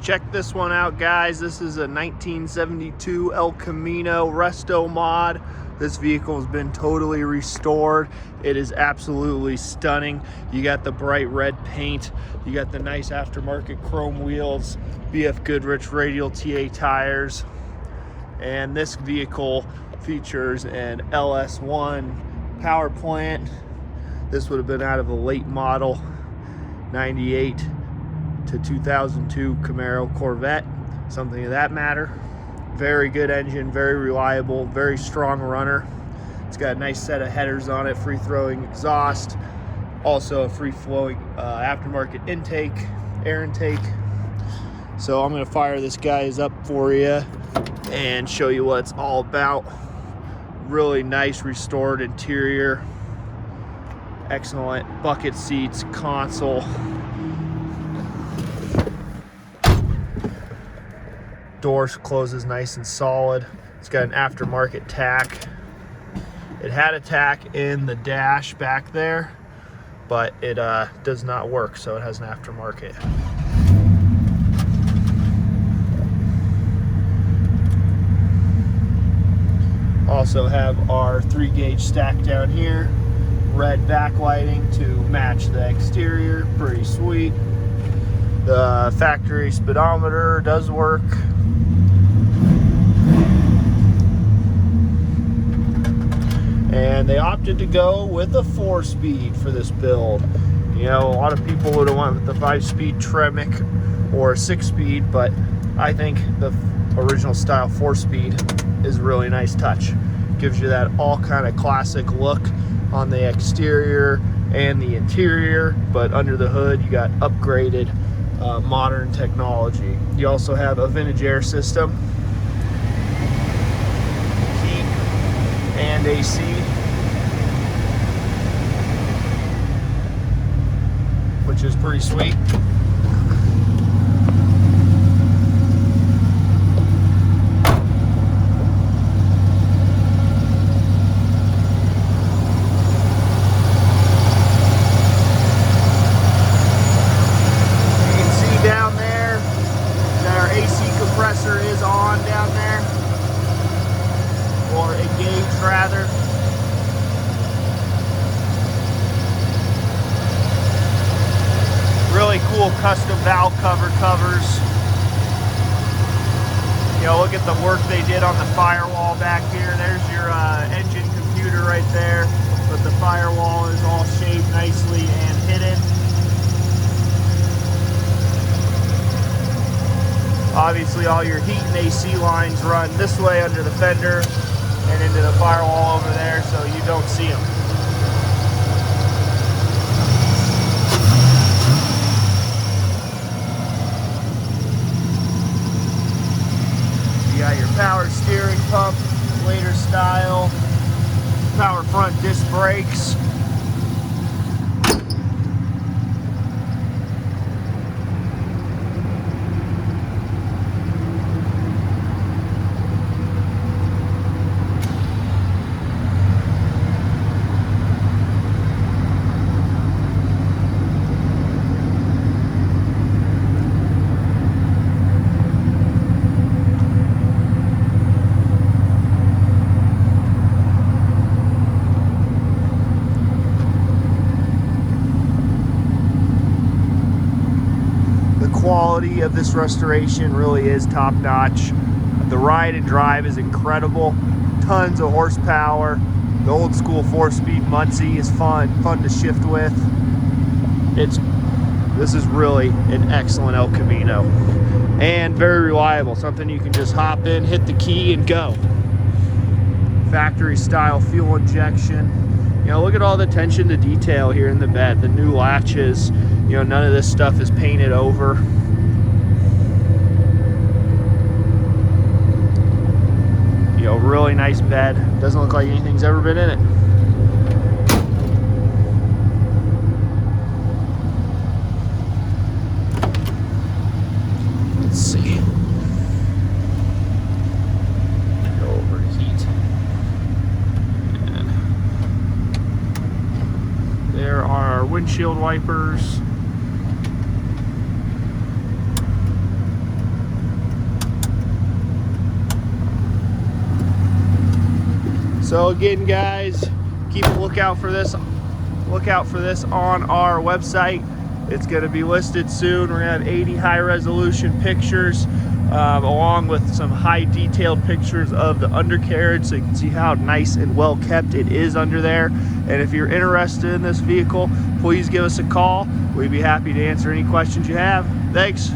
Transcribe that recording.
Check this one out, guys. This is a 1972 El Camino Restomod. This vehicle has been totally restored. It is absolutely stunning. You got the bright red paint. You got the nice aftermarket chrome wheels, BF Goodrich radial TA tires. And this vehicle features an LS1 power plant. This would have been out of a late model 98 to 2002 Camaro Corvette, something of that matter. Very good engine, very reliable, very strong runner. It's got a nice set of headers on it, free-throwing exhaust, also a free-flowing aftermarket intake, air intake. So I'm gonna fire this guys up for you and show you what it's all about. Really nice restored interior, excellent bucket seats, console. Doors closes nice and solid. It's got an aftermarket tack. It had a tack in the dash back there, but it does not work, so it has an aftermarket. Also have our 3-gauge stack down here. Red backlighting to match the exterior, pretty sweet. The factory speedometer does work. And they opted to go with a 4-speed for this build. You know, a lot of people would have went with the 5-speed Tremec or a 6-speed, but I think the original style 4-speed is a really nice touch. Gives you that all kind of classic look on the exterior and the interior, but under the hood you got upgraded modern technology. You also have a vintage air system, heat and AC. Which is pretty sweet. Compressor is on down there, or engaged rather. Really cool custom valve cover covers. You know, look at the work they did on the firewall back here. There's your engine computer right there, but the firewall is all shaped nicely and hidden. Obviously all your heat and AC lines run this way under the fender and into the firewall over there, so you don't see them. You got your power steering pump, later style, power front disc brakes. Quality of this restoration really is top notch. The ride and drive is incredible. Tons of horsepower. The old school 4-speed Muncie is fun to shift with. This is really an excellent El Camino and very reliable. Something you can just hop in, hit the key and go. Factory style fuel injection. You know, look at all the attention to detail here in the bed. The new latches, you know, none of this stuff is painted over. You know, really nice bed. Doesn't look like anything's ever been in it. Let's see. Go over to heat. And there are our windshield wipers. So again, guys, keep a lookout for this. Look out for this on our website. It's going to be listed soon. We're going to have 80 high-resolution pictures, along with some high-detailed pictures of the undercarriage, so you can see how nice and well kept it is under there. And if you're interested in this vehicle, please give us a call. We'd be happy to answer any questions you have. Thanks.